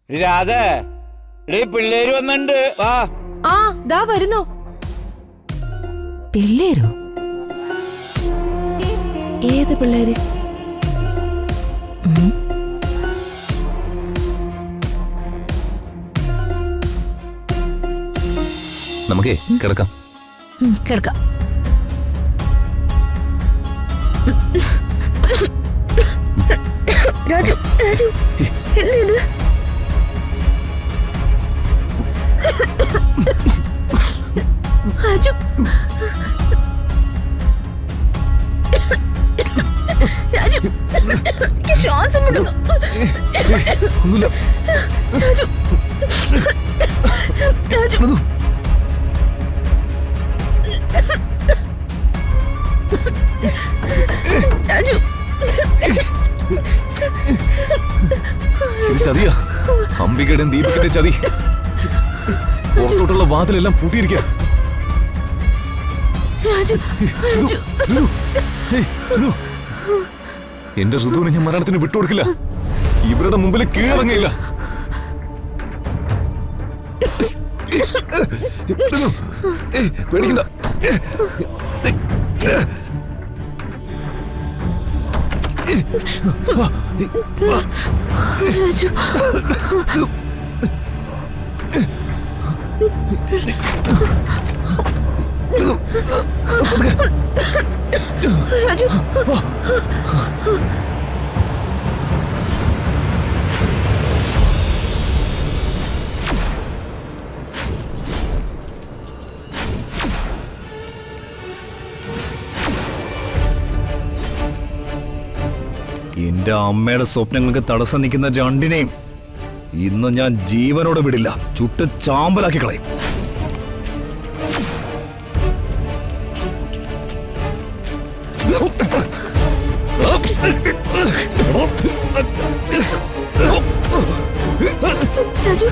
രാധ പിള്ളേര് വന്നിണ്ട് വാ. ആ ദാ വരുന്നു. പിള്ളേരോ? ഏത് പിള്ളേര്? നമുക്കേ കിടക്കാം. കിടക്കാം. രാജു, രാജു, എന്ത്? രാജു, രാജു, എനിക്ക് ശ്വാസം വിടുന്നു. ഒന്നുമില്ല. രാജു, രാജു, രാജു, ഇത് ചതിയാ. അംബികയുടെയും ദീപകിന്റെ ചതി. പുറത്തോട്ടുള്ള വാതിലെല്ലാം പൂട്ടിയിരിക്കുക. രാജു, രാജു. എന്റെ ഋതുവിനെ ഞാൻ മരണത്തിന് വിട്ടുകൊടുക്കില്ല. ഇവരുടെ മുമ്പിൽ കീഴടങ്ങിയില്ല. പേടിക്കണ്ട. രാജു, എന്റെ അമ്മയുടെ സ്വപ്നങ്ങൾക്ക് തടസ്സം നിൽക്കുന്ന രണ്ടിനെയും ഇന്ന് ഞാൻ ജീവനോടെ വിടില്ല. ചുട്ട് ചാമ്പലാക്കി കളയും. രാജു,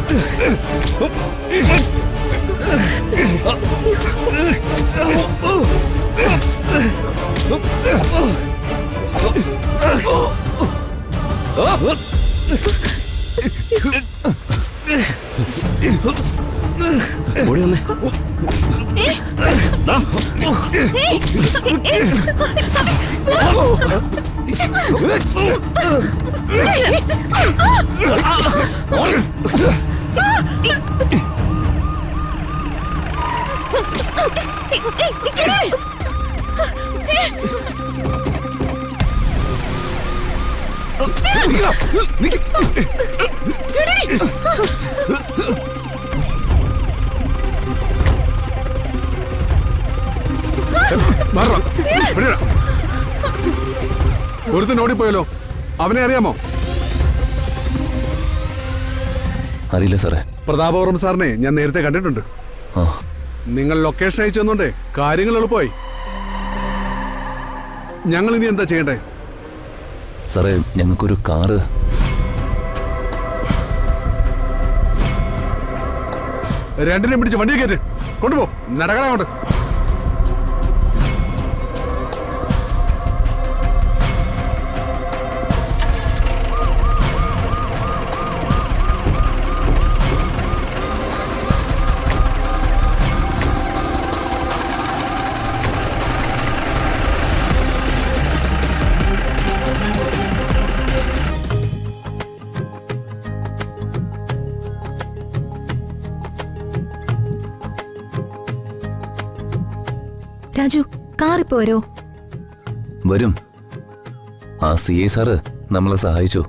ഓടി വന്നേ. ഒരുത്തൻ ഓടിപ്പോയല്ലോ. അവനെ അറിയാമോ? അറിയില്ല സാറേ. പ്രതാപവർമ്മ സാറിനെ ഞാൻ നേരത്തെ കണ്ടിട്ടുണ്ട്. നിങ്ങൾ ലൊക്കേഷൻ അയച്ചു തന്നോണ്ടേ കാര്യങ്ങൾ എളുപ്പമായി. ഞങ്ങൾ ഇനി എന്താ ചെയ്യണ്ടേ? സാറേ, ഞങ്ങൾക്കൊരു കാറ്. രണ്ടിനെയും പിടിച്ച് വണ്ടിയെ കയറ്റ് കൊണ്ടുപോ. നടക്കണോട്ട്. രാജു, കാർ ഇപ്പോ വരോ? വരും. ആ CI സാറ് നമ്മളെ സഹായിച്ചു.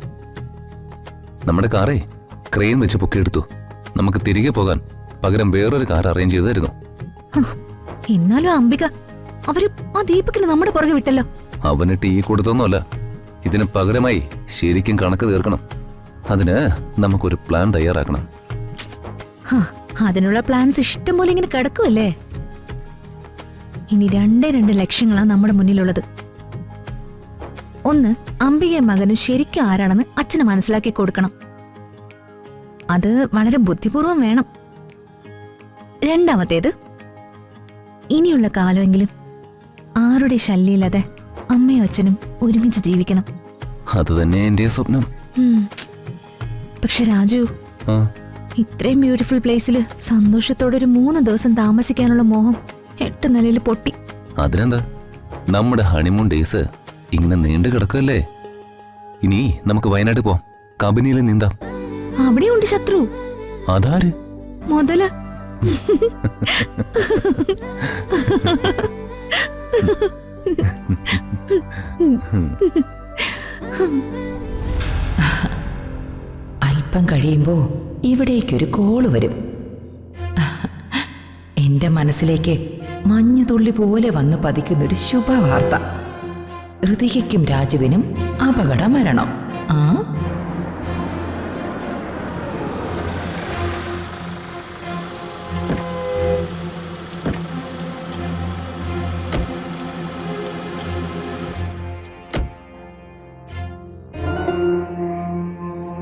നമ്മുടെ കാറേ ക്രെയിൻ വെച്ച് പൊക്കിയെടുത്തു. നമുക്ക് തിരികെ പോകാൻ പകരം വേറൊരു കാർ അറേഞ്ച് ചെയ്തായിരുന്നു. എന്നാലും അംബിക അവര് ആ ദീപകിന് നമ്മുടെ പുറകെ വിട്ടല്ലോ. അവന് ടീ കൊടുത്തൊന്നുമല്ല. ഇതിന് പകരമായി ശരിക്കും കണക്ക് തീർക്കണം. അതിന് നമുക്കൊരു പ്ലാൻ തയ്യാറാക്കണം. അതിനുള്ള പ്ലാൻസ് ഇഷ്ടം പോലെ ഇങ്ങനെ കിടക്കുമല്ലേ. ഇനി രണ്ട് ലക്ഷ്യങ്ങളാണ് നമ്മുടെ മുന്നിലുള്ളത്. ഒന്ന്, അംബികയും മകനും ശരിക്കും ആരാണെന്ന് അച്ഛന് മനസ്സിലാക്കി കൊടുക്കണം. അത് വളരെ ബുദ്ധിപൂർവം വേണം. രണ്ടാമത്തേത്, ഇനിയുള്ള കാലമെങ്കിലും ആരുടെ ശല്യമില്ലാതെ അമ്മയും അച്ഛനും ഒരുമിച്ച് ജീവിക്കണം. അത് തന്നെ എന്റെ സ്വപ്നം. പക്ഷെ രാജു, ആ, ഇത്രയും ബ്യൂട്ടിഫുൾ പ്ലേസിൽ സന്തോഷത്തോടെ ഒരു 3 ദിവസം താമസിക്കാനുള്ള മോഹം 8 നിലയിൽ പൊട്ടി. അതിനെന്താ, നമ്മുടെ ഹണിമൂൺ ഡേയ്സ് ഇങ്ങനെ നീണ്ടു കിടക്കല്ലേ. ഇനി നമുക്ക് വയനാട് പോവാം, കബനിയിൽ നീന്താം. അവിടെയുണ്ട് ശത്രു. അതാര്? മുതല. അല്പം കഴിയുമ്പോ ഇവിടേക്കൊരു കോള് വരും. എന്റെ മനസ്സിലേക്ക് മഞ്ഞുതുള്ളി പോലെ വന്ന് പതിക്കുന്നൊരു ശുഭവാർത്ത. ഋതികയ്ക്കും രാജുവിനും അപകട മരണം. ആ,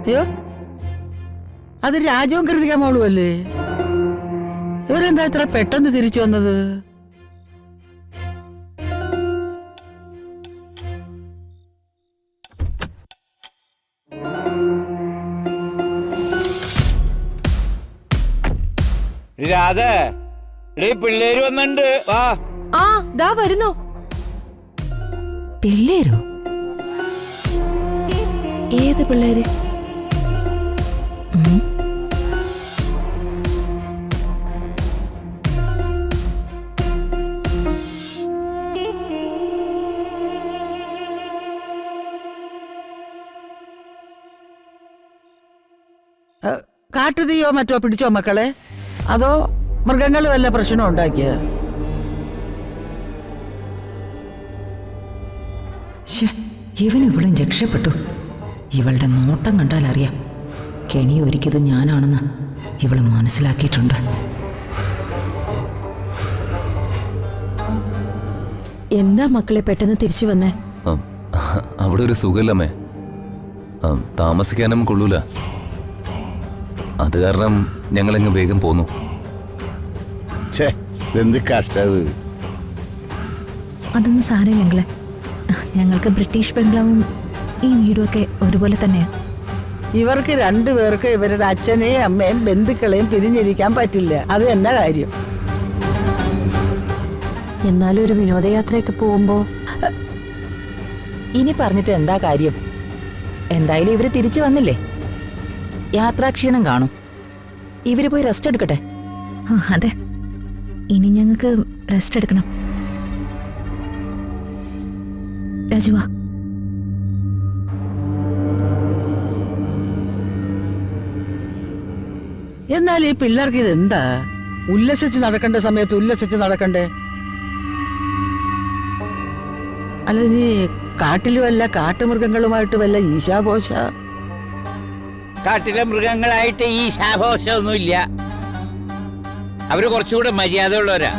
അയ്യോ, അത് രാജവും കൃതിക മോളും അല്ലേ? ഇവരെന്താ ഇത്ര പെട്ടെന്ന് തിരിച്ചു വന്നത്? രാധ, പിള്ളേര് വന്നിണ്ട്. വാ. ആ ദാ വരുന്നു. പിള്ളേരോ? ഏത് പിള്ളേര്? കാട്ടുതീയോ മറ്റോ പിടിച്ചോ മക്കളെ? അതോ മൃഗങ്ങൾ വല്ല പ്രശ്നം ഉണ്ടാക്കിയ? ഇവനും ഇവളും രക്ഷപ്പെട്ടു. ഇവളുടെ നോട്ടം കണ്ടാൽ അറിയാം കെണി ഒരുക്കിയത് ഞാനാണെന്ന് ഇവള് മനസ്സിലാക്കിയിട്ടുണ്ട്. എന്താ മക്കളെ പെട്ടെന്ന് തിരിച്ചു വന്നേ? അവിടെ ഒരു സുഖമില്ലമ്മേ. താമസിക്കാനും കൊള്ളൂല. അത് കാരണം ഞങ്ങളങ്ങ് വേഗം പോന്നു. എന്ത് കഷ്ടത്. അതൊന്നും സാരമില്ലെങ്കില് ഞങ്ങൾക്ക് ബ്രിട്ടീഷ് ബംഗ്ലാവും ഈ വീടുമൊക്കെ ഒരുപോലെ തന്നെയാ. ഇവർക്ക് രണ്ടുപേർക്ക് ഇവരുടെ അച്ഛനെയും അമ്മയും ബന്ധുക്കളെയും പിരിഞ്ഞിരിക്കാൻ പറ്റില്ല. അത് എന്നാ കാര്യം? എന്നാലും ഒരു വിനോദയാത്രയൊക്കെ പോകുമ്പോ ഇനി പറഞ്ഞിട്ട് എന്താ കാര്യം? എന്തായാലും ഇവര് തിരിച്ചു വന്നില്ലേ, യാത്രാക്ഷീണം കാണും. ഇവര് പോയി റെസ്റ്റ് എടുക്കട്ടെ. അതെ, ഇനി ഞങ്ങൾക്ക് റെസ്റ്റ് എടുക്കണം. രാജുവാ. എന്നാൽ ഈ പിള്ളേർക്ക് ഇതെന്താ? ഉല്ലസിച്ച് നടക്കേണ്ട സമയത്ത് ഉല്ലസിച്ച് നടക്കണ്ടേ? അല്ല, നീ കാട്ടിൽ വല്ല കാട്ടുമൃഗങ്ങളുമായിട്ട് വല്ല ഈശാഘോഷ? കാട്ടിലെ മൃഗങ്ങളായിട്ട് ഈ ശാഘോഷമൊന്നുമില്ല. അവര് കുറച്ചുകൂടെ മര്യാദ ഉള്ളവരാ.